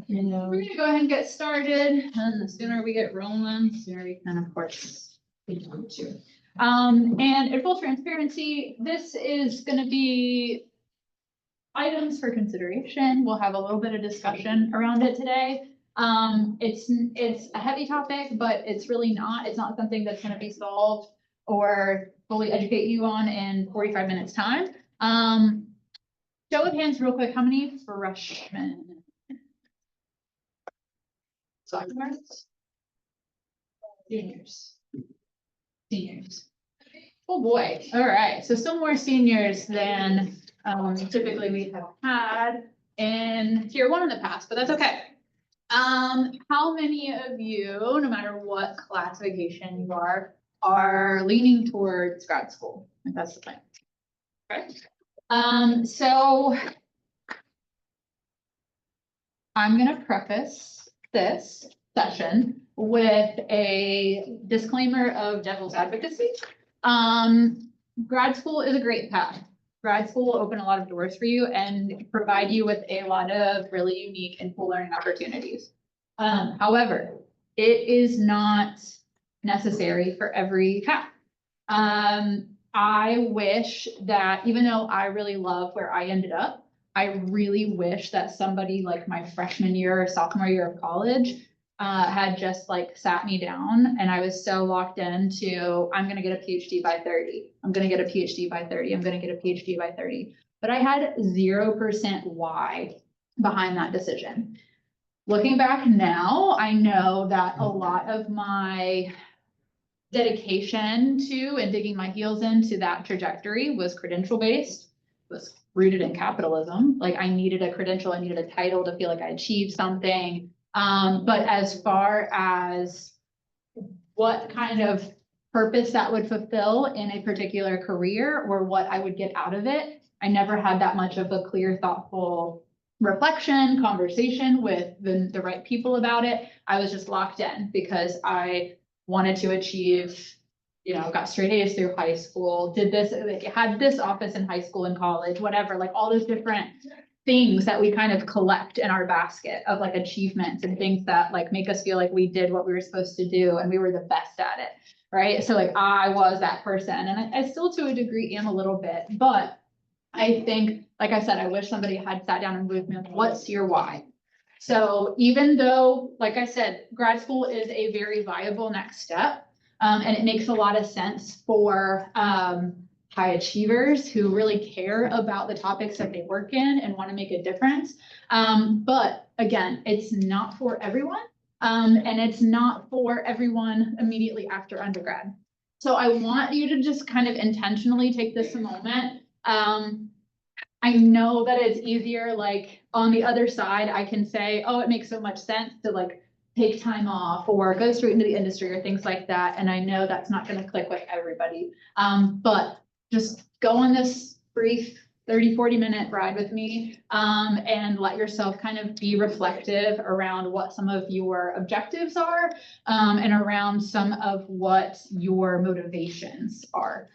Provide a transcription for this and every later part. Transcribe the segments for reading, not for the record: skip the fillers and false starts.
We're gonna go ahead and get started, and the sooner we get rolling, the sooner we can, of course, continue to. And in full transparency, this is gonna be items for consideration. We'll have a little bit of discussion around it today. It's a heavy topic, but it's really not. It's not something that's gonna be solved or fully educate you on in 45 minutes time. Show of hands real quick, how many freshmen? Sophomores? Juniors. Seniors. Oh boy, all right, so some more seniors than typically we have had in tier one in the past, but that's okay. How many of you, no matter what classification you are leaning towards grad school? If that's the plan. Okay. So I'm gonna preface this session with a disclaimer of devil's advocacy. Grad school is a great path. Grad school will open a lot of doors for you and provide you with a lot of really unique and cool learning opportunities. However, it is not necessary for every path. I wish that even though I really love where I ended up, I really wish that somebody like my freshman year or sophomore year of college had just like sat me down and I was so locked into, I'm gonna get a PhD by 30. I'm gonna get a PhD by 30. I'm gonna get a PhD by 30. But I had 0% why behind that decision. Looking back now, I know that a lot of my dedication to and digging my heels into that trajectory was credential based, was rooted in capitalism. Like I needed a credential, I needed a title to feel like I achieved something. But as far as what kind of purpose that would fulfill in a particular career or what I would get out of it, I never had that much of a clear, thoughtful reflection, conversation with the right people about it. I was just locked in because I wanted to achieve, got straight A's through high school, did this, had this office in high school and college, whatever, like all those different things that we kind of collect in our basket of like achievements and things that like make us feel like we did what we were supposed to do and we were the best at it, right? So like I was that person and I still to a degree am a little bit, but I think, like I said, I wish somebody had sat down and moved me, what's your why? So even though, like I said, grad school is a very viable next step, and it makes a lot of sense for high achievers who really care about the topics that they work in and want to make a difference. But again, it's not for everyone, and it's not for everyone immediately after undergrad. So I want you to just kind of intentionally take this a moment. I know that it's easier, like on the other side, I can say, oh, it makes so much sense to like take time off or go straight into the industry or things like that. And I know that's not going to click with everybody. But just go on this brief 30-40 minute ride with me and let yourself kind of be reflective around what some of your objectives are and around some of what your motivations are.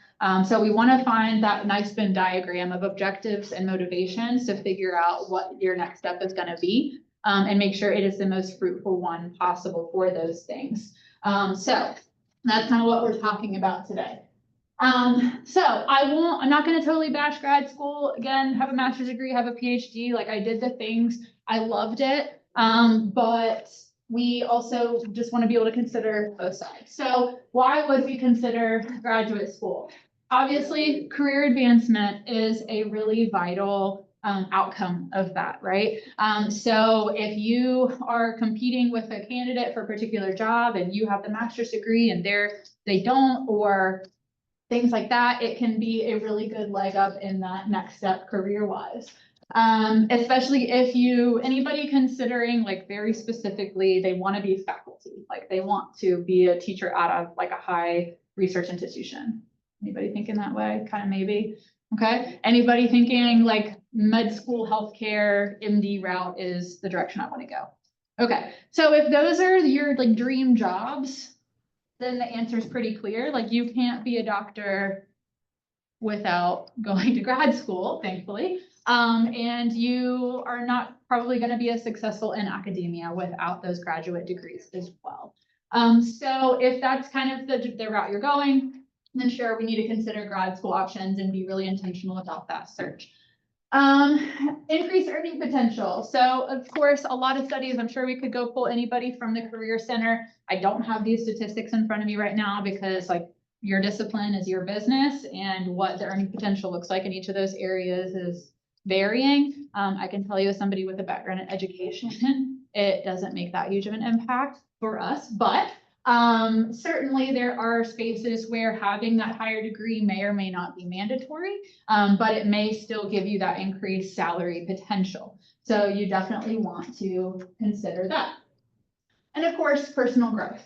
So we want to find that nice Venn diagram of objectives and motivations to figure out what your next step is going to be and make sure it is the most fruitful one possible for those things. So that's kind of what we're talking about today. So I'm not going to totally bash grad school. Again, have a master's degree, have a PhD, like I did the things, I loved it. But we also just want to be able to consider both sides. So why would we consider graduate school? Obviously, career advancement is a really vital outcome of that, right? So if you are competing with a candidate for a particular job and you have the master's degree and they don't, or things like that, it can be a really good leg up in that next step career-wise. Especially if anybody considering like very specifically, they want to be faculty, like they want to be a teacher out of like a high research institution. Anybody thinking that way? Kind of maybe. Okay, anybody thinking like med school, healthcare, MD route is the direction I want to go? Okay, so if those are your like dream jobs, then the answer is pretty clear. Like you can't be a doctor without going to grad school, thankfully. And you are not probably going to be as successful in academia without those graduate degrees as well. So if that's kind of the route you're going, then sure, we need to consider grad school options and be really intentional about that search. Increase earning potential. So of course, a lot of studies, I'm sure we could go pull anybody from the Career Center. I don't have these statistics in front of me right now because like your discipline is your business and what the earning potential looks like in each of those areas is varying. I can tell you as somebody with a background in education, it doesn't make that huge of an impact for us, but certainly there are spaces where having that higher degree may or may not be mandatory, but it may still give you that increased salary potential. So you definitely want to consider that. And of course, personal growth.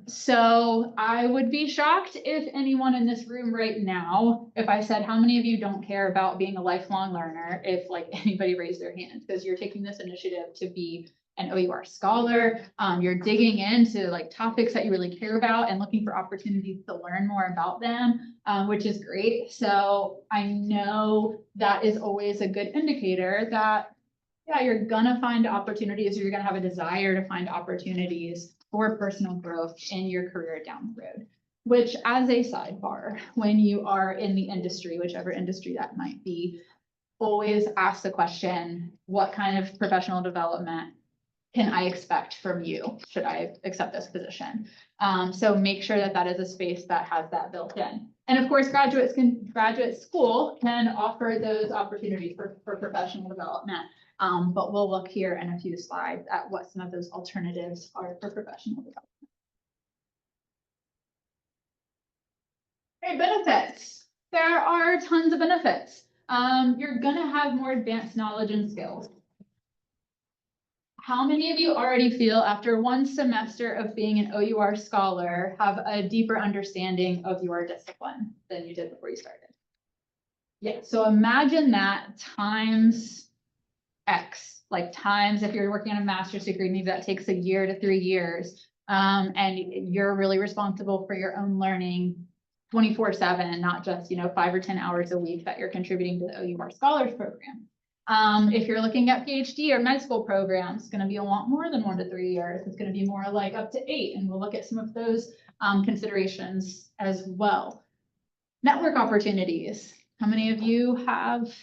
So I would be shocked if anyone in this room right now, if I said, how many of you don't care about being a lifelong learner, if like anybody raised their hand, because you're taking this initiative to be an OUR scholar, you're digging into like topics that you really care about and looking for opportunities to learn more about them, which is great. So I know that is always a good indicator that yeah, you're gonna find opportunities, or you're gonna have a desire to find opportunities for personal growth in your career down the road. Which, as a sidebar, when you are in the industry, whichever industry that might be, always ask the question, what kind of professional development can I expect from you? Should I accept this position? So make sure that that is a space that has that built in. And of course, graduate school can offer those opportunities for professional development. But we'll look here in a few slides at what some of those alternatives are for professional development. Okay, benefits. There are tons of benefits. You're gonna have more advanced knowledge and skills. How many of you already feel after one semester of being an OUR scholar have a deeper understanding of your discipline than you did before you started? Yeah, so imagine that times X, like times if you're working on a master's degree, maybe that takes a year to 3 years. And you're really responsible for your own learning 24/7, not just, 5 or 10 hours a week that you're contributing to the OUR Scholars Program. If you're looking at PhD or med school programs, it's going to be a lot more than 1 to 3 years. It's going to be more like up to 8. And we'll look at some of those considerations as well. Network opportunities. How many of you have,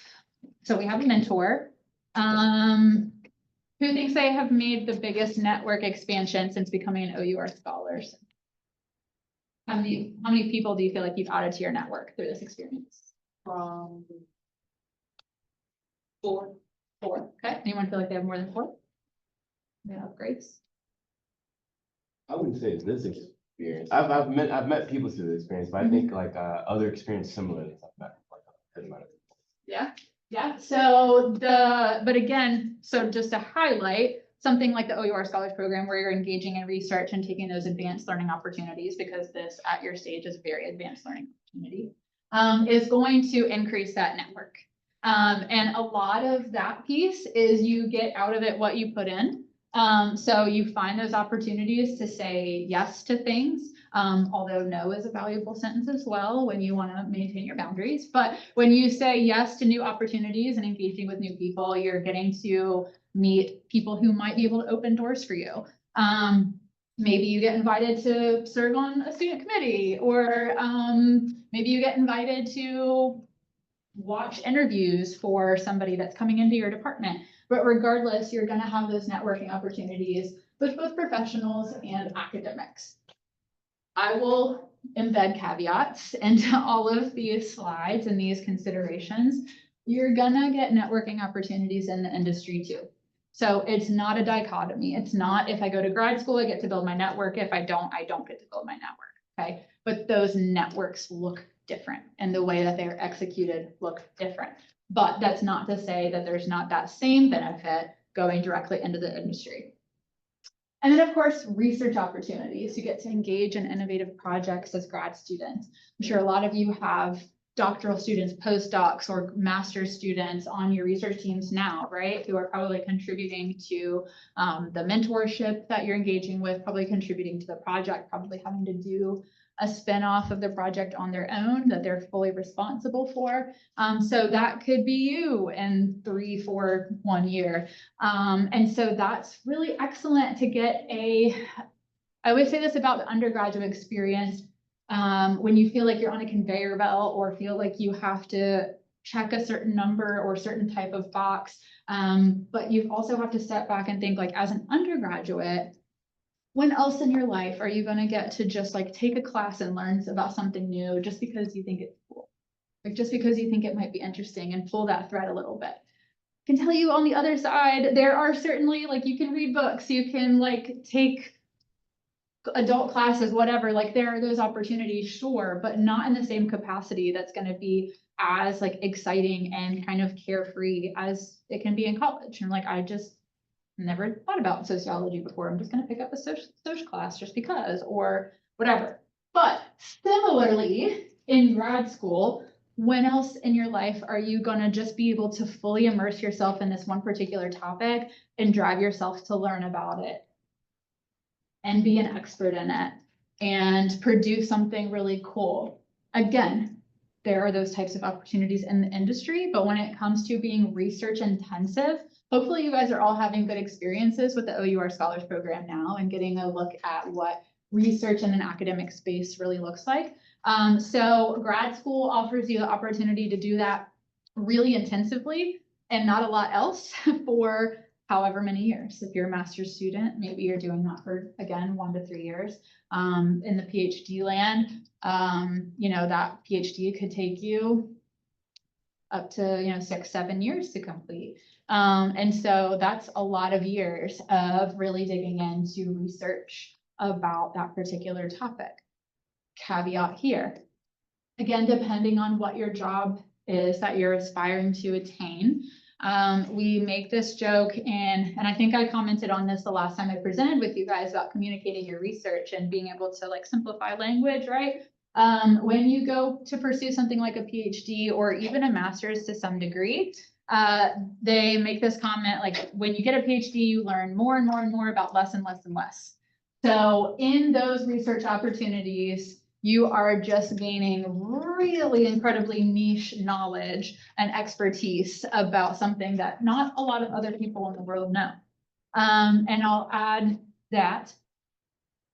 so we have a mentor. Who thinks they have made the biggest network expansion since becoming an OUR scholars? How many people do you feel like you've added to your network through this experience? 4. Okay. Anyone feel like they have more than 4? Yeah, Grace. I wouldn't say it's this experience. I've met people through this experience, but I think like other experience similar. Yeah. So but again, so just to highlight something like the OUR Scholars Program, where you're engaging in research and taking those advanced learning opportunities, because this at your stage is a very advanced learning opportunity, is going to increase that network. And a lot of that piece is you get out of it what you put in. So you find those opportunities to say yes to things. Although no is a valuable sentence as well when you want to maintain your boundaries. But when you say yes to new opportunities and engaging with new people, you're getting to meet people who might be able to open doors for you. Maybe you get invited to serve on a student committee, or maybe you get invited to watch interviews for somebody that's coming into your department. But regardless, you're going to have those networking opportunities with both professionals and academics. I will embed caveats into all of these slides and these considerations. You're gonna get networking opportunities in the industry too. So it's not a dichotomy. It's not if I go to grad school, I get to build my network. If I don't get to build my network, okay? But those networks look different, and the way that they're executed look different. But that's not to say that there's not that same benefit going directly into the industry. And then, of course, research opportunities. You get to engage in innovative projects as grad students. I'm sure a lot of you have doctoral students, postdocs, or master's students on your research teams now, right? Who are probably contributing to the mentorship that you're engaging with, probably contributing to the project, probably having to do a spin-off of the project on their own that they're fully responsible for. So that could be you in 3, 4, 1 year. And so that's really excellent to get I always say this about the undergraduate experience. When you feel like you're on a conveyor belt or feel like you have to check a certain number or certain type of box. But you also have to step back and think, like, as an undergraduate, when else in your life are you going to get to just like take a class and learn about something new just because you think it's cool? Like just because you think it might be interesting and pull that thread a little bit. I can tell you on the other side, there are certainly, like, you can read books, you can like take adult classes, whatever, like there are those opportunities, sure, but not in the same capacity that's going to be as like exciting and kind of carefree as it can be in college. And like, I just never thought about sociology before. I'm just going to pick up a social class just because, or whatever. But similarly, in grad school, when else in your life are you going to just be able to fully immerse yourself in this one particular topic and drive yourself to learn about it and be an expert in it and produce something really cool? Again, there are those types of opportunities in the industry, but when it comes to being research intensive, hopefully you guys are all having good experiences with the OUR Scholars Program now and getting a look at what research in an academic space really looks like. So grad school offers you the opportunity to do that really intensively and not a lot else for however many years. If you're a master's student, maybe you're doing that for, again, 1 to 3 years. In the PhD land, you know, that PhD could take you up to, you know, 6, 7 years to complete. And so that's a lot of years of really digging into research about that particular topic. Caveat here, again, depending on what your job is that you're aspiring to attain. We make this joke, and I think I commented on this the last time I presented with you guys about communicating your research and being able to like simplify language, right? When you go to pursue something like a PhD or even a master's to some degree, they make this comment like, when you get a PhD, you learn more and more and more about less and less and less. So in those research opportunities, you are just gaining really incredibly niche knowledge and expertise about something that not a lot of other people in the world know. And I'll add that,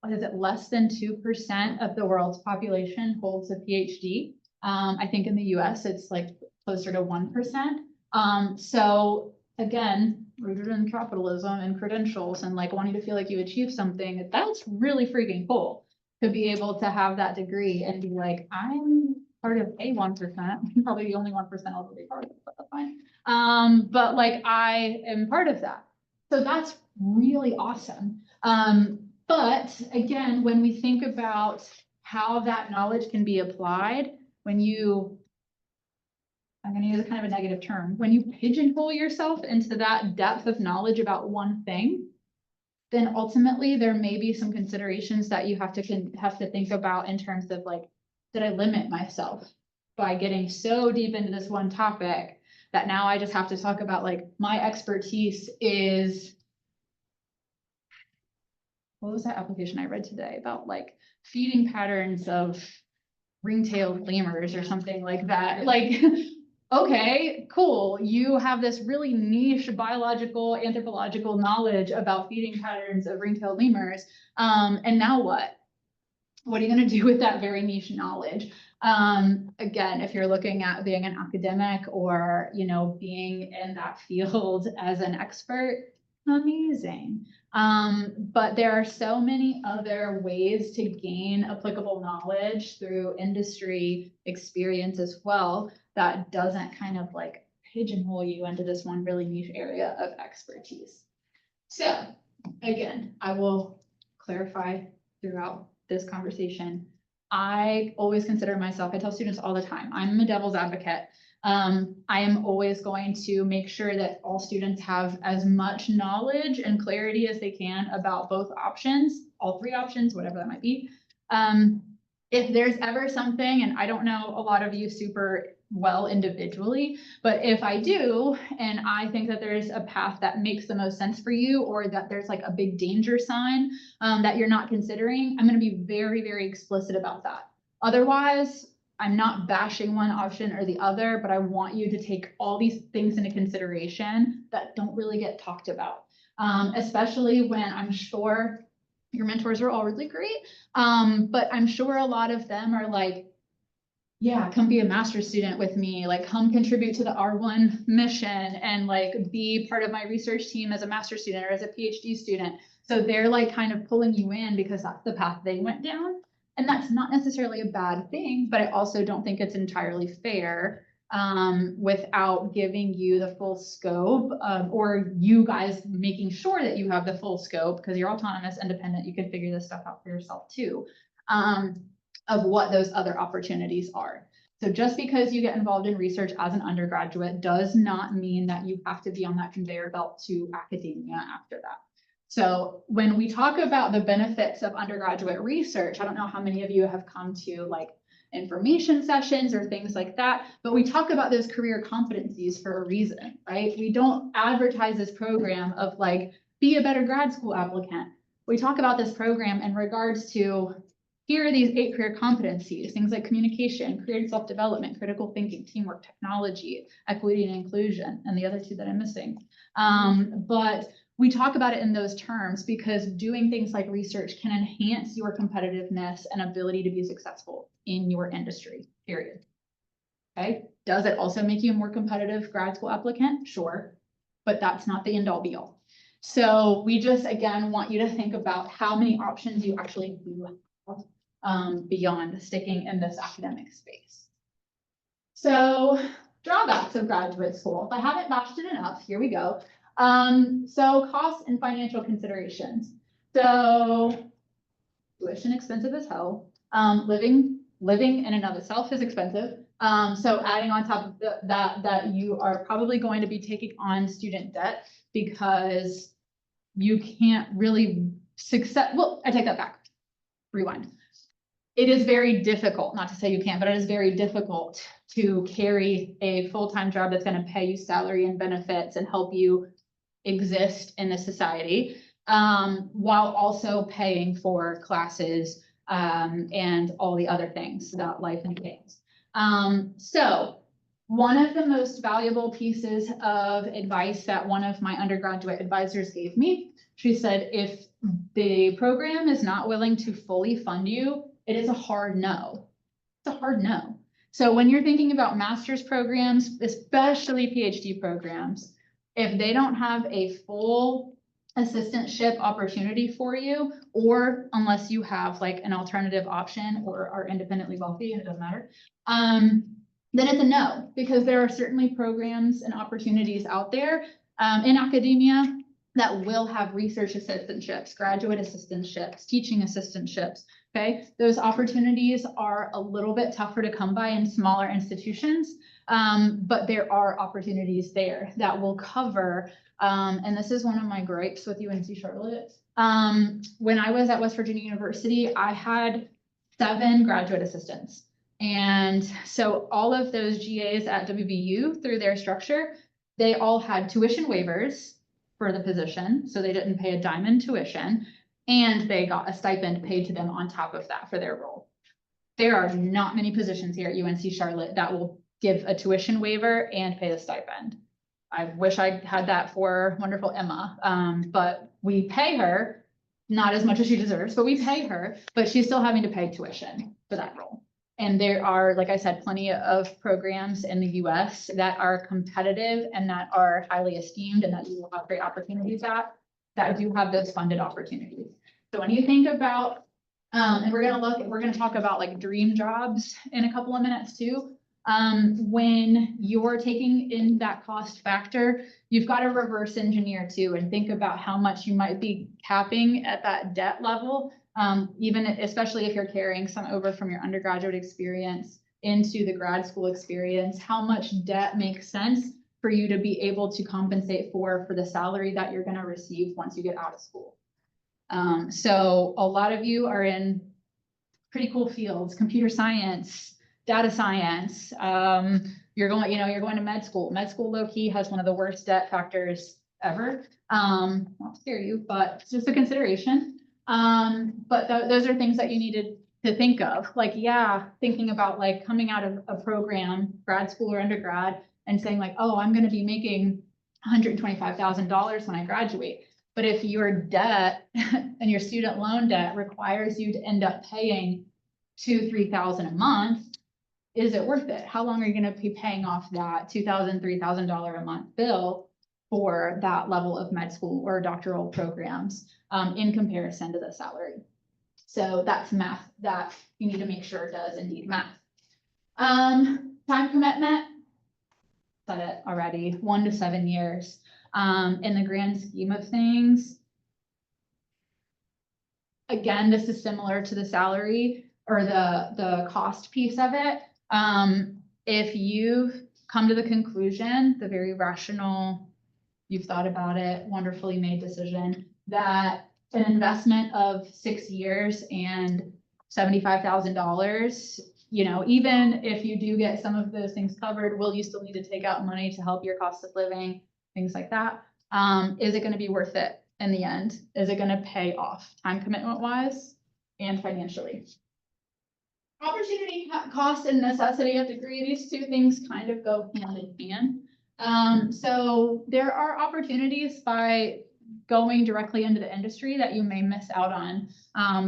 what is it, less than 2% of the world's population holds a PhD. I think in the US, it's like closer to 1%. So again, rooted in capitalism and credentials and like wanting to feel like you achieved something, that's really freaking cool to be able to have that degree and be like, I'm part of a 1%, probably the only 1% I'll ever be part of, but that's fine. But like, I am part of that. So that's really awesome. But again, when we think about how that knowledge can be applied, when you, I'm going to use a kind of a negative term, when you pigeonhole yourself into that depth of knowledge about one thing, then ultimately there may be some considerations that you have to think about in terms of like, did I limit myself by getting so deep into this one topic that now I just have to talk about like my expertise is, what was that application I read today about like feeding patterns of ring-tailed lemurs or something like that. Like, okay, cool. You have this really niche biological, anthropological knowledge about feeding patterns of ring-tailed lemurs. And now what? What are you going to do with that very niche knowledge? Again, if you're looking at being an academic or, you know, being in that field as an expert, amazing. But there are so many other ways to gain applicable knowledge through industry experience as well that doesn't kind of like pigeonhole you into this one really niche area of expertise. So again, I will clarify throughout this conversation. I always consider myself, I tell students all the time, I'm a devil's advocate. I am always going to make sure that all students have as much knowledge and clarity as they can about both options, all 3 options, whatever that might be. if there's ever something, and I don't know a lot of you super well individually, but if I do, and I think that there's a path that makes the most sense for you, or that there's like a big danger sign that you're not considering, I'm going to be very, very explicit about that. Otherwise, I'm not bashing one option or the other, but I want you to take all these things into consideration that don't really get talked about, especially when I'm sure your mentors are all really great. But I'm sure a lot of them are like, yeah, come be a master's student with me, like come contribute to the R1 mission and like be part of my research team as a master's student or as a PhD student. So they're like kind of pulling you in because that's the path they went down. And that's not necessarily a bad thing, but I also don't think it's entirely fair without giving you the full scope or you guys making sure that you have the full scope because you're autonomous, independent, you can figure this stuff out for yourself too, of what those other opportunities are. So just because you get involved in research as an undergraduate does not mean that you have to be on that conveyor belt to academia after that. So when we talk about the benefits of undergraduate research, I don't know how many of you have come to like information sessions or things like that, but we talk about those career competencies for a reason, right? We don't advertise this program of like, be a better grad school applicant. We talk about this program in regards to, here are these 8 career competencies, things like communication, creative self-development, critical thinking, teamwork, technology, equity and inclusion, and the other 2 that I'm missing. But we talk about it in those terms because doing things like research can enhance your competitiveness and ability to be successful in your industry, period. Okay, does it also make you a more competitive grad school applicant? Sure, but that's not the end all be all. So we just, again, want you to think about how many options you actually do have beyond sticking in this academic space. So drawbacks of graduate school. If I haven't bashed it enough, here we go. So cost and financial considerations. So tuition expensive as hell. Living in and of itself is expensive. So adding on top of that you are probably going to be taking on student debt because you can't really well, I take that back. Rewind. It is very difficult, not to say you can't, but it is very difficult to carry a full-time job that's going to pay you salary and benefits and help you exist in the society, while also paying for classes and all the other things that life entails. So one of the most valuable pieces of advice that one of my undergraduate advisors gave me, she said, if the program is not willing to fully fund you, it is a hard no. It's a hard no. So when you're thinking about master's programs, especially PhD programs, if they don't have a full assistantship opportunity for you, or unless you have like an alternative option or are independently wealthy, and it doesn't matter, then it's a no, because there are certainly programs and opportunities out there in academia that will have research assistantships, graduate assistantships, teaching assistantships. Okay, those opportunities are a little bit tougher to come by in smaller institutions, but there are opportunities there that will cover, and this is one of my gripes with UNC Charlotte. When I was at West Virginia University, I had 7 graduate assistants. And so all of those GAs at WVU, through their structure, they all had tuition waivers for the position, so they didn't pay a dime in tuition, and they got a stipend paid to them on top of that for their role. There are not many positions here at UNC Charlotte that will give a tuition waiver and pay the stipend. I wish I had that for wonderful Emma, but we pay her, not as much as she deserves, but we pay her, but she's still having to pay tuition for that role. And there are, like I said, plenty of programs in the US that are competitive and that are highly esteemed and that you will have great opportunities at, that do have those funded opportunities. So when you think about, and we're gonna talk about like dream jobs in a couple of minutes too. When you're taking in that cost factor, you've got to reverse engineer too and think about how much you might be capping at that debt level. Even especially if you're carrying some over from your undergraduate experience into the grad school experience, how much debt makes sense for you to be able to compensate for the salary that you're going to receive once you get out of school. So a lot of you are in pretty cool fields, computer science, data science. You're going, you're going to med school. Med school low key has one of the worst debt factors ever. Won't scare you, but it's just a consideration. But those are things that you needed to think of. Like, yeah, thinking about like coming out of a program, grad school or undergrad, and saying like, oh, I'm going to be making $125,000 when I graduate. But if your debt and your student loan debt requires you to end up paying $2,000-3,000 a month, is it worth it? How long are you going to be paying off that $2,000-3,000 a month bill for that level of med school or doctoral programs in comparison to the salary? So that's math that you need to make sure does indeed math. Time commitment, said it already, 1 to 7 years. In the grand scheme of things, again, this is similar to the salary or the cost piece of it. If you've come to the conclusion, the very rational, you've thought about it, wonderfully made decision, that an investment of 6 years and $75,000, even if you do get some of those things covered, will you still need to take out money to help your cost of living, things like that? Is it going to be worth it in the end? Is it going to pay off time commitment wise and financially? Opportunity, cost, and necessity of degree, these two things kind of go hand in hand. So there are opportunities by going directly into the industry that you may miss out on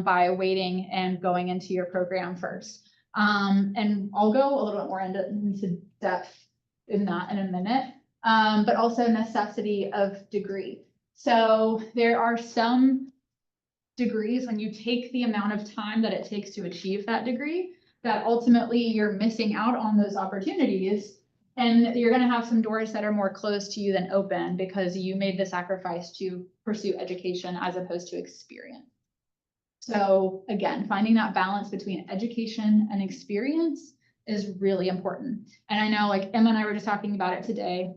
by waiting and going into your program first. And I'll go a little bit more into depth in that in a minute, but also necessity of degree. So there are some degrees, when you take the amount of time that it takes to achieve that degree, that ultimately you're missing out on those opportunities. And you're going to have some doors that are more closed to you than open because you made the sacrifice to pursue education as opposed to experience. So again, finding that balance between education and experience is really important. And I know like Emma and I were just talking about it today,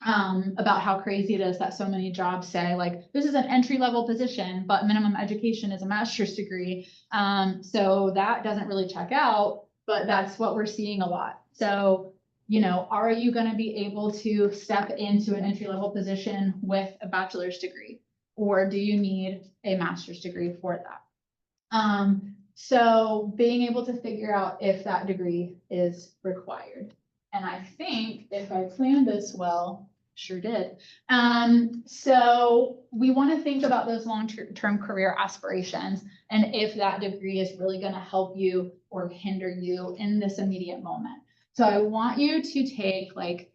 about how crazy it is that so many jobs say like, this is an entry-level position, but minimum education is a master's degree. So that doesn't really check out, but that's what we're seeing a lot. So, are you going to be able to step into an entry-level position with a bachelor's degree, or do you need a master's degree for that? So being able to figure out if that degree is required. And I think if I planned this well, sure did. So we want to think about those long-term career aspirations and if that degree is really going to help you or hinder you in this immediate moment. So I want you to take like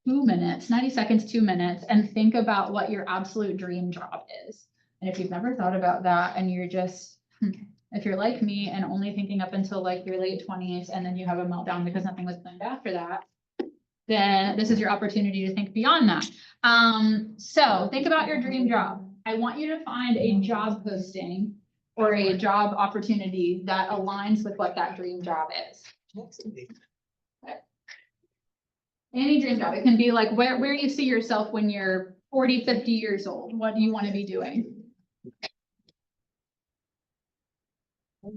2 minutes, 90 seconds, 2 minutes, and think about what your absolute dream job is. And if you've never thought about that and you're just, if you're like me and only thinking up until like your late 20s and then you have a meltdown because nothing was planned after that, then this is your opportunity to think beyond that. So think about your dream job. I want you to find a job posting or a job opportunity that aligns with what that dream job is. Okay. Any dream job. It can be like, where do you see yourself when you're 40, 50 years old? What do you want to be doing? I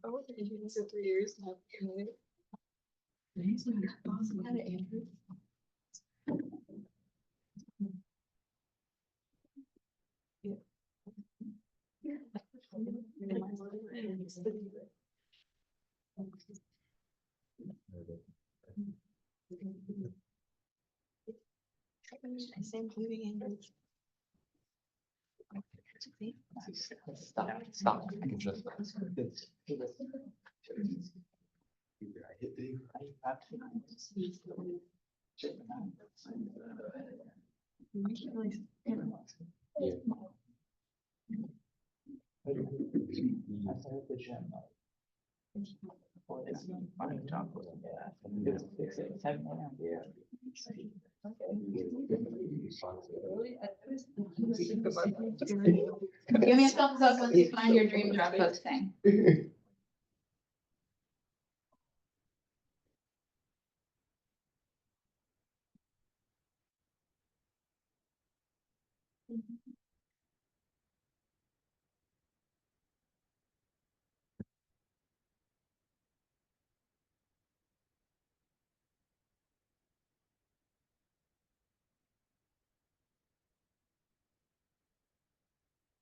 was in engineering for 3 years and I've commuted. Same living in. Stop. I can just. Give me a thumbs up once you find your dream job posting.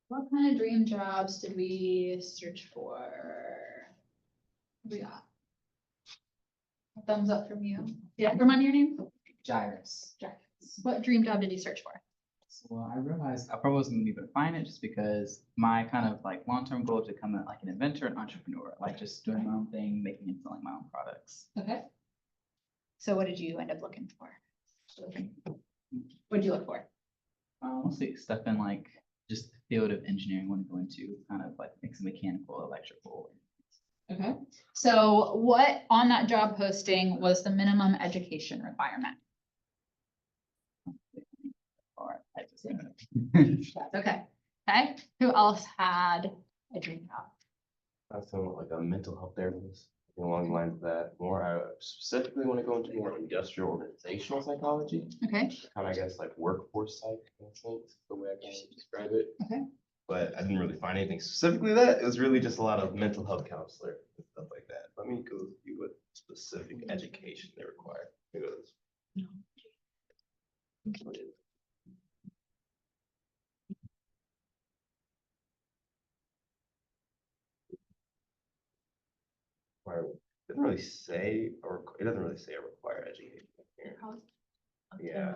What kind of dream jobs did we search for? What we got? A thumbs up from you. Yeah, remind me your name? Gyrus. Jack. What dream job did you search for? So I realized I probably wasn't gonna be able to find it just because my kind of like long-term goal is to become like an inventor and entrepreneur, like just doing my own thing, making and selling my own products. Okay. So what did you end up looking for? What did you look for? Mostly stuff in like just the field of engineering, want to go into kind of like mix mechanical, electrical. Okay. So what on that job posting was the minimum education requirement? Or I just, That's okay. Okay. Who else had a dream job? That's somewhat like a mental health therapist, along the lines of that. More, I specifically want to go into more industrial organizational psychology, Okay. kind of, I guess, like workforce psych, in a sense, the way I can describe it. Okay. But I didn't really find anything specifically that. It was really just a lot of mental health counselor and stuff like that. Let me go see what specific education they require. Here it goes. Doesn't really say, or it doesn't really say a required education here. Yeah.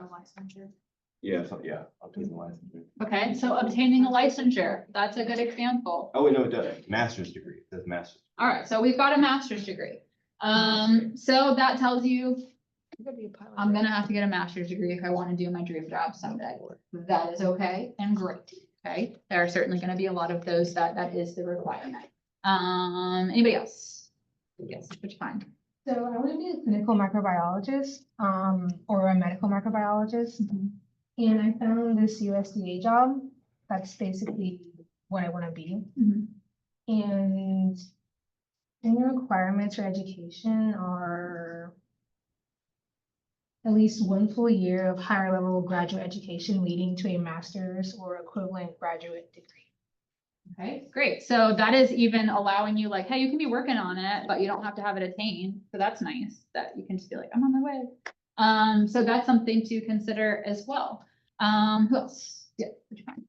Yeah, so, yeah, I'll take the licensure. Okay, so obtaining a licensure, that's a good example. Oh, wait, no, it does. Master's degree. It says master's. All right, so we've got a master's degree. So that tells you I'm gonna have to get a master's degree if I want to do my dream job someday. That is okay and great, okay? There are certainly gonna be a lot of those that is the requirement. Anybody else? Yes, which kind? So I want to be a clinical microbiologist, or a medical microbiologist. And I found this USDA job. That's basically what I want to be. Mhm. And the requirements for education are at least 1 full year of higher level graduate education leading to a master's or equivalent graduate degree. Okay, great. So that is even allowing you like, hey, you can be working on it, but you don't have to have it attained. So that's nice that you can just be like, I'm on my way. So that's something to consider as well. Who else? Yeah, which kind?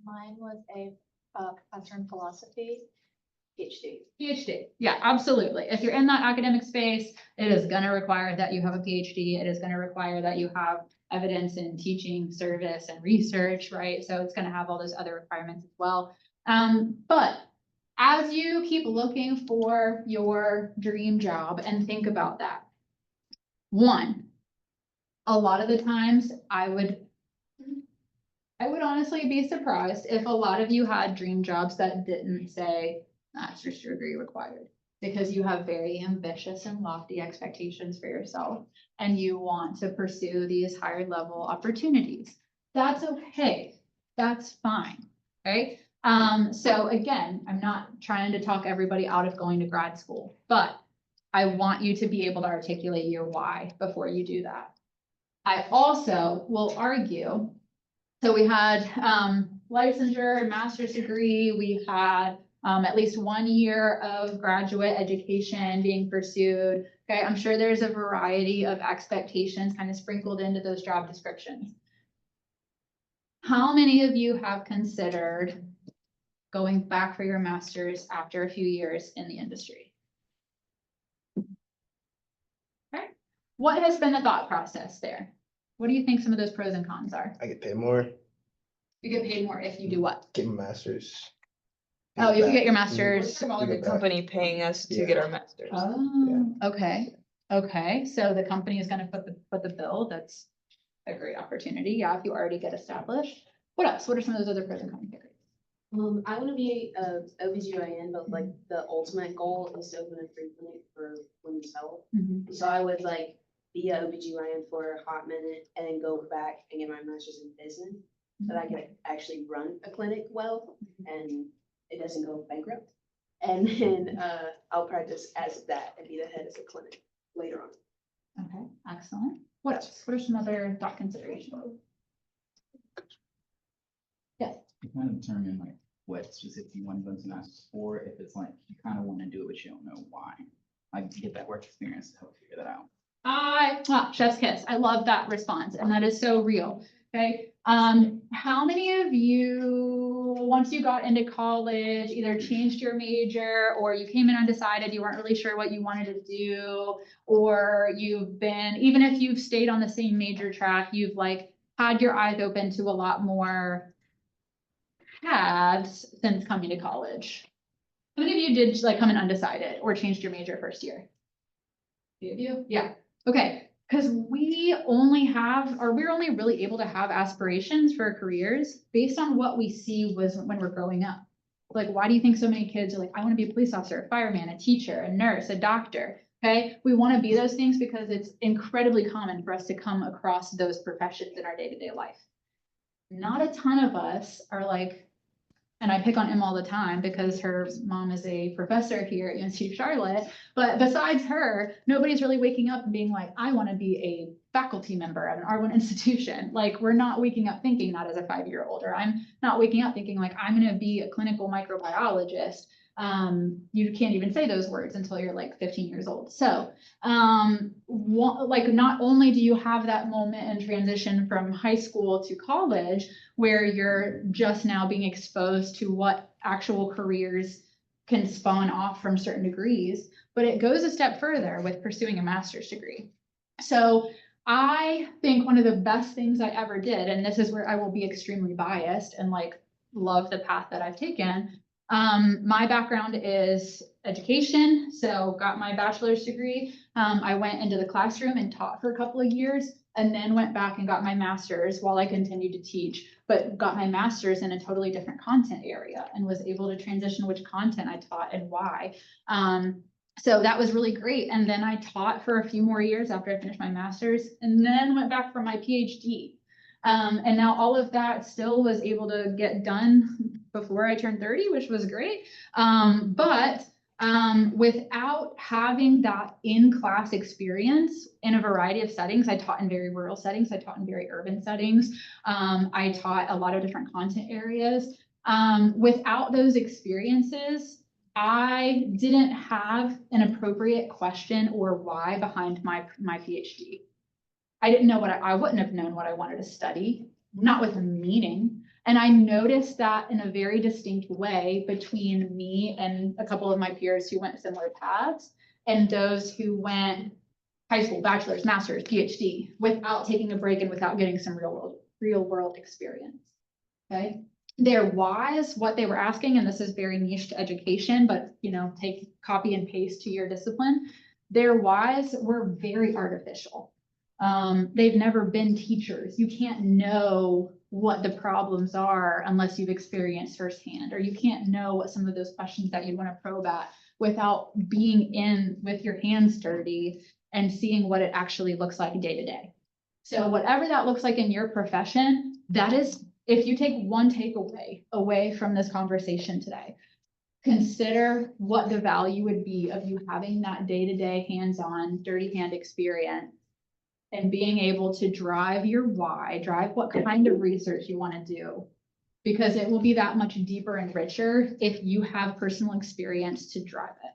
Mine was a professor in philosophy, PhD. PhD. Yeah, absolutely. If you're in that academic space, it is gonna require that you have a PhD. It is gonna require that you have evidence in teaching, service, and research, right? So it's gonna have all those other requirements as well. But as you keep looking for your dream job and think about that, one, a lot of the times I would honestly be surprised if a lot of you had dream jobs that didn't say master's degree required. Because you have very ambitious and lofty expectations for yourself and you want to pursue these higher level opportunities. That's okay. That's fine, right? So again, I'm not trying to talk everybody out of going to grad school, but I want you to be able to articulate your why before you do that. I also will argue, so we had licensure, master's degree, we had at least 1 year of graduate education being pursued. Okay, I'm sure there's a variety of expectations kind of sprinkled into those job descriptions. How many of you have considered going back for your master's after a few years in the industry? Okay, what has been the thought process there? What do you think some of those pros and cons are? I get paid more, You get paid more if you do what? get my master's. Oh, you Back. get your master's. From all You the get back. company paying us to Yeah. get our masters. Oh, okay, okay, so the company is gonna put the bill, that's a great opportunity, yeah, if you already get established. What else? What are some of those other pros and cons? I want to be a OBGYN, but like the ultimate goal is to open a free clinic for women's health. Mhm. So I would like be a OBGYN for a hot minute and then go back and get my master's in business. So that I can actually run a clinic well and it doesn't go bankrupt. And then I'll practice as that and be the head of the clinic later on. Okay, excellent. What else? What are some other thought considerations? Yes. You kind of determine like what specifically you want to go into masters for, if it's like you kind of want to do it, but you don't know why. Like get that work experience to help figure that out. Chef's kiss. I love that response and that is so real. Okay. How many of you once you got into college, either changed your major or you came in undecided, you weren't really sure what you wanted to do, or you've been, even if you've stayed on the same major track, you've like had your eyes open to a lot more paths since coming to college. How many of you did like come in undecided or changed your major first year? Few of you? Yeah, okay, because we're only really able to have aspirations for careers based on what we see was when we're growing up. Like, why do you think so many kids are like, I want to be a police officer, a fireman, a teacher, a nurse, a doctor? Okay, we want to be those things because it's incredibly common for us to come across those professions in our day-to-day life. Not a ton of us are like, and I pick on Emma all the time because her mom is a professor here at UNC Charlotte. But besides her, nobody's really waking up and being like, I want to be a faculty member at an R1 institution. Like, we're not waking up thinking that as a 5-year-old, or I'm not waking up thinking like, I'm going to be a clinical microbiologist. You can't even say those words until you're like 15 years old. So, like, not only do you have that moment and transition from high school to college, where you're just now being exposed to what actual careers can spawn off from certain degrees, but it goes a step further with pursuing a master's degree. So I think one of the best things I ever did, and this is where I will be extremely biased and like love the path that I've taken. My background is education, so got my bachelor's degree. I went into the classroom and taught for a couple of years, and then went back and got my master's while I continued to teach, but got my master's in a totally different content area and was able to transition which content I taught and why. So that was really great. And then I taught for a few more years after I finished my master's, and then went back for my PhD. And now all of that still was able to get done before I turned 30, which was great. But without having that in-class experience in a variety of settings, I taught in very rural settings, I taught in very urban settings, I taught a lot of different content areas. Without those experiences, I didn't have an appropriate question or why behind my PhD. I didn't know I wouldn't have known what I wanted to study, not with a meaning. And I noticed that in a very distinct way between me and a couple of my peers who went similar paths, and those who went high school, bachelor's, master's, PhD, without taking a break and without getting some real world experience. Okay. Their whys, what they were asking, and this is very niche to education, but take copy and paste to your discipline. Their whys were very artificial. They've never been teachers. You can't know what the problems are unless you've experienced firsthand, or you can't know what some of those questions that you want to probe at without being in with your hands dirty and seeing what it actually looks like day to day. So whatever that looks like in your profession, that is, if you take one takeaway away from this conversation today, consider what the value would be of you having that day-to-day hands-on dirty hand experience and being able to drive your why, drive what kind of research you want to do, because it will be that much deeper and richer if you have personal experience to drive it,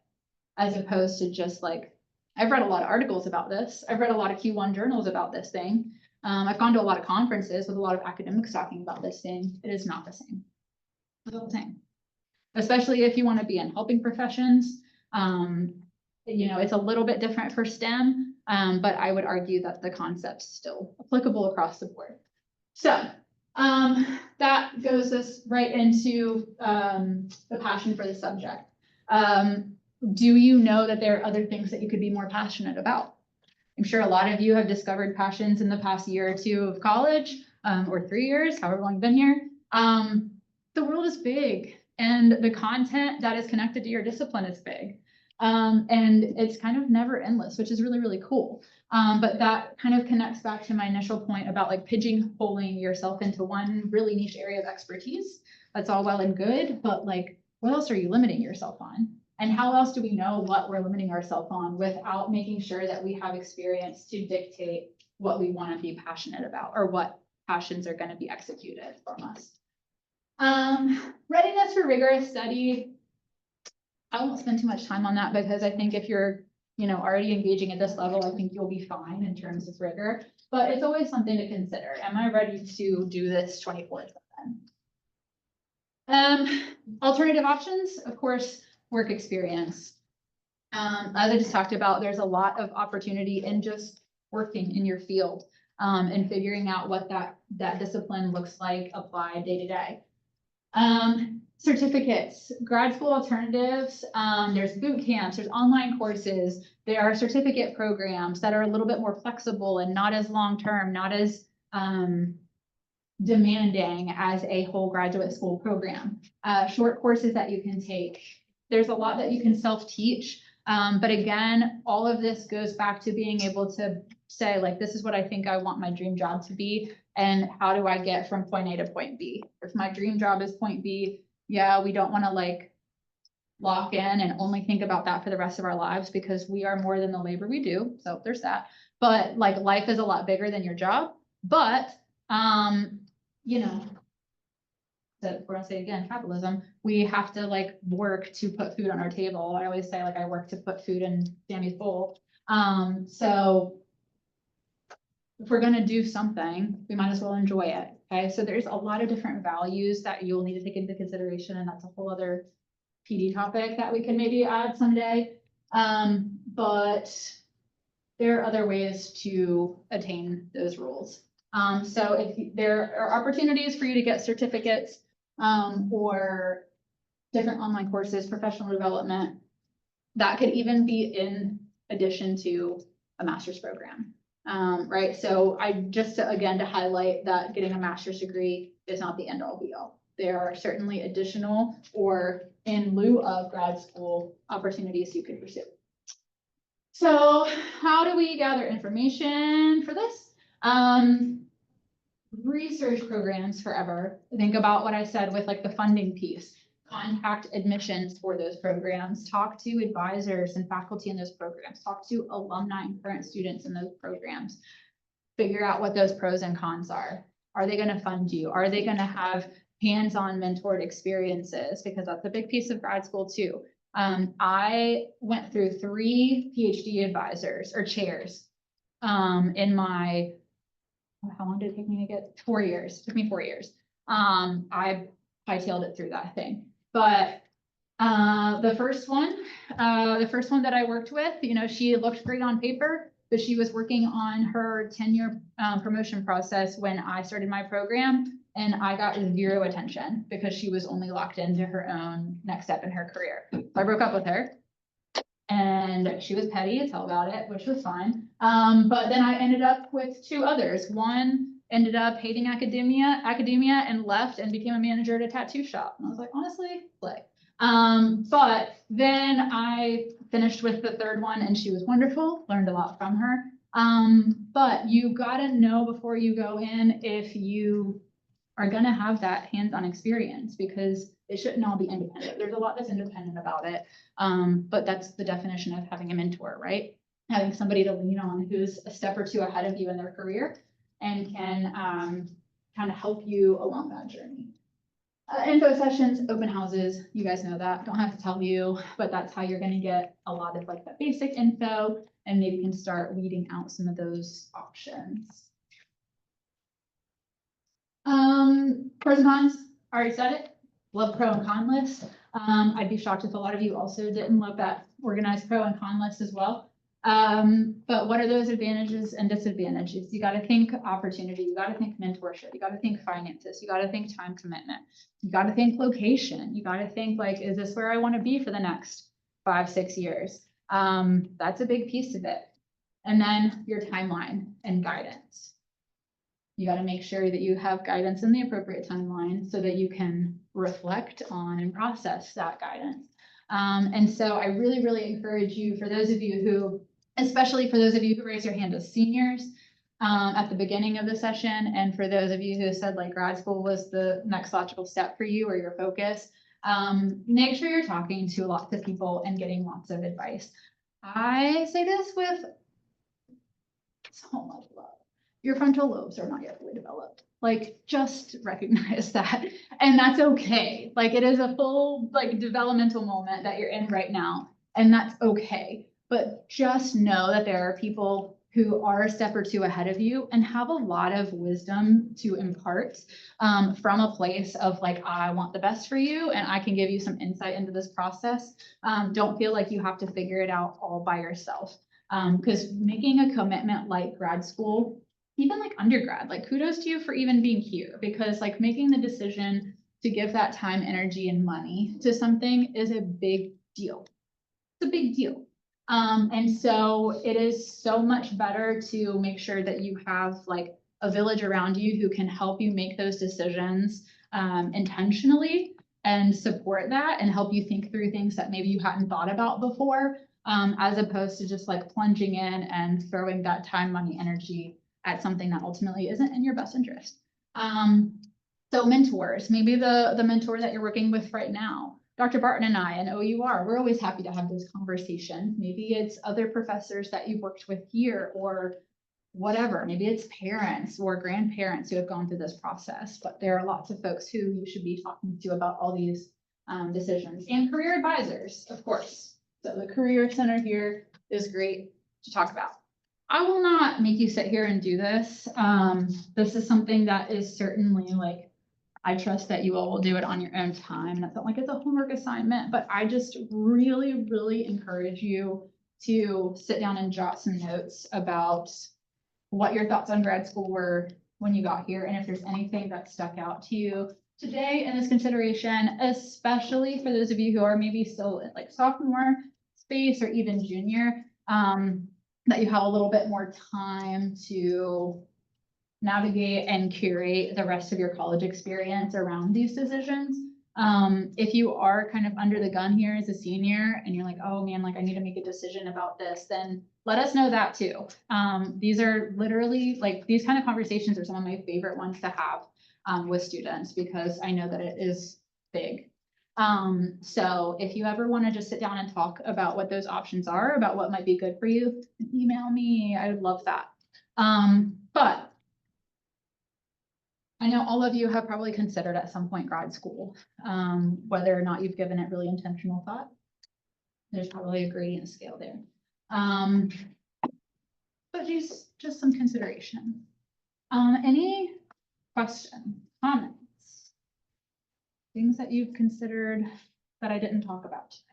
as opposed to just like, I've read a lot of articles about this. I've read a lot of Q1 journals about this thing. I've gone to a lot of conferences with a lot of academics talking about this thing. It is not the same. It's not the same. Especially if you want to be in helping professions. It's a little bit different for STEM, but I would argue that the concept's still applicable across the board. So that goes us right into the passion for the subject. Do you know that there are other things that you could be more passionate about? I'm sure a lot of you have discovered passions in the past year or two of college, or 3 years, however long you've been here. The world is big, and the content that is connected to your discipline is big. And it's kind of never endless, which is really, really cool. But that kind of connects back to my initial point about like pigeonholing yourself into one really niche area of expertise. That's all well and good, but like, what else are you limiting yourself on? And how else do we know what we're limiting ourselves on without making sure that we have experience to dictate what we want to be passionate about, or what passions are going to be executed from us? Readiness for rigorous study. I won't spend too much time on that, because I think if you're, already engaging at this level, I think you'll be fine in terms of rigor, but it's always something to consider. Am I ready to do this 24/7? Alternative options, of course, work experience. As I just talked about, there's a lot of opportunity in just working in your field, and figuring out what that discipline looks like applied day to day. Certificates, grad school alternatives, there's boot camps, there's online courses, there are certificate programs that are a little bit more flexible and not as long-term, not as demanding as a whole graduate school program. Short courses that you can take. There's a lot that you can self-teach. But again, all of this goes back to being able to say, like, this is what I think I want my dream job to be, and how do I get from point A to point B? If my dream job is point B, yeah, we don't want to like lock in and only think about that for the rest of our lives, because we are more than the labor we do. So there's that. But like, life is a lot bigger than your job. But, you know, that we're gonna say again, capitalism, we have to like work to put food on our table. I always say, like, I work to put food in Sammy's bowl. So if we're gonna do something, we might as well enjoy it. Okay, so there's a lot of different values that you'll need to take into consideration, and that's a whole other PD topic that we can maybe add someday. But there are other ways to attain those rules. So if there are opportunities for you to get certificates, or different online courses, professional development, that could even be in addition to a master's program. Right, so again, to highlight that getting a master's degree is not the end all be all. There are certainly additional or in lieu of grad school opportunities you could pursue. So how do we gather information for this? Research programs forever. Think about what I said with like the funding piece. Contact admissions for those programs, talk to advisors and faculty in those programs, talk to alumni and current students in those programs. Figure out what those pros and cons are. Are they going to fund you? Are they going to have hands-on mentored experiences? Because that's a big piece of grad school too. I went through 3 PhD advisors or chairs in my, how long did it take me to get? 4 years. It took me 4 years. I hightailed it through that thing. But the first one that I worked with, you know, she looked great on paper, but she was working on her tenure promotion process when I started my program, and I got 0 attention because she was only locked into her own next step in her career. So I broke up with her, and she was petty as hell about it, which was fine. But then I ended up with 2 others. One ended up hating academia and left and became a manager at a tattoo shop. And I was like, honestly, like, but then I finished with the 3rd one, and she was wonderful, learned a lot from her. But you gotta know before you go in if you are gonna have that hands-on experience, because it shouldn't all be independent. There's a lot that's independent about it. But that's the definition of having a mentor, right? Having somebody to lean on who's a step or 2 ahead of you in their career and can kind of help you along that journey. Info sessions, open houses, you guys know that, don't have to tell you, but that's how you're gonna get a lot of like the basic info, and maybe you can start weeding out some of those options. Pros and cons, I already said it. Love pro and con list. I'd be shocked if a lot of you also didn't love that organized pro and con list as well. But what are those advantages and disadvantages? You got to think opportunity, you got to think mentorship, you got to think finances, you got to think time commitment, you got to think location, you got to think like, is this where I want to be for the next 5-6 years? That's a big piece of it. And then your timeline and guidance. You got to make sure that you have guidance in the appropriate timeline so that you can reflect on and process that guidance. And so I really, really encourage you, for those of you who, especially for those of you who raise your hand as seniors at the beginning of the session, and for those of you who said like grad school was the next logical step for you or your focus, make sure you're talking to lots of people and getting lots of advice. I say this with so much love. Your frontal lobes are not yet fully developed. Like, just recognize that. And that's okay. Like, it is a full, like, developmental moment that you're in right now. And that's okay. But just know that there are people who are a step or two ahead of you and have a lot of wisdom to impart from a place of like, I want the best for you and I can give you some insight into this process. Don't feel like you have to figure it out all by yourself. Because making a commitment like grad school, even like undergrad, like kudos to you for even being here, because like making the decision to give that time, energy, and money to something is a big deal. It's a big deal. And so it is so much better to make sure that you have like a village around you who can help you make those decisions intentionally and support that and help you think through things that maybe you hadn't thought about before, as opposed to just like plunging in and throwing that time, money, energy at something that ultimately isn't in your best interest. So mentors, maybe the mentor that you're working with right now. Dr. Barton and I and OUR, we're always happy to have those conversations. Maybe it's other professors that you've worked with here or whatever. Maybe it's parents or grandparents who have gone through this process, but there are lots of folks who you should be talking to about all these decisions, and career advisors, of course. So the Career Center here is great to talk about. I will not make you sit here and do this. This is something that is certainly like, I trust that you all will do it on your own time. And it's not like it's a homework assignment, but I just really, really encourage you to sit down and jot some notes about what your thoughts on grad school were when you got here. And if there's anything that stuck out to you today in this consideration, especially for those of you who are maybe still in like sophomore space or even junior, that you have a little bit more time to navigate and curate the rest of your college experience around these decisions. If you are kind of under the gun here as a senior and you're like, oh man, like I need to make a decision about this, then let us know that too. These are literally like, these kind of conversations are some of my favorite ones to have with students because I know that it is big. So if you ever want to just sit down and talk about what those options are, about what might be good for you, email me. I would love that. But I know all of you have probably considered at some point grad school, whether or not you've given it really intentional thought. There's probably a gradient scale there. But just some consideration. Any questions, comments, things that you've considered that I didn't talk about today?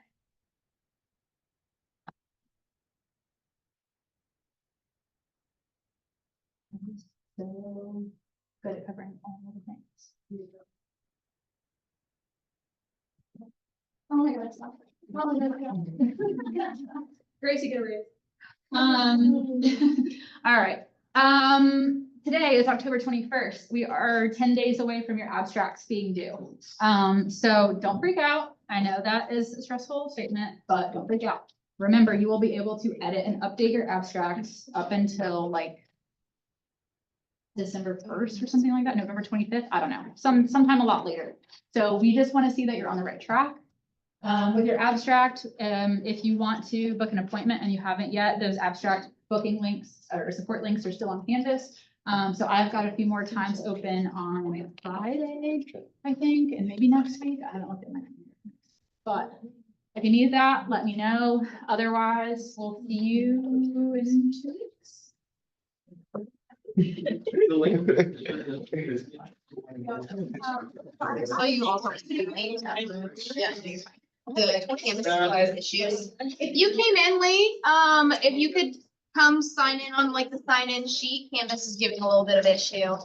So good at covering all of the things. Oh my God, stop. Oh, no, no. Gracie, get a raise. All right. Today is October 21st. We are 10 days away from your abstracts being due. So don't freak out. I know that is a stressful statement, but don't freak out. Remember, you will be able to edit and update your abstracts up until like December 1st or something like that, November 25th. I don't know, sometime a lot later. So we just want to see that you're on the right track. With your abstract, if you want to book an appointment and you haven't yet, those abstract booking links or support links are still on Canvas. So I've got a few more times open on Friday, I think, and maybe next week. I haven't looked at my calendar. But if you need that, let me know. Otherwise, we'll see you in 2 weeks. Oh, you all are. Yeah. The Canvas supplies issues. If you came in late, if you could come sign in on like the sign in sheet, Canvas is giving a little bit of issue.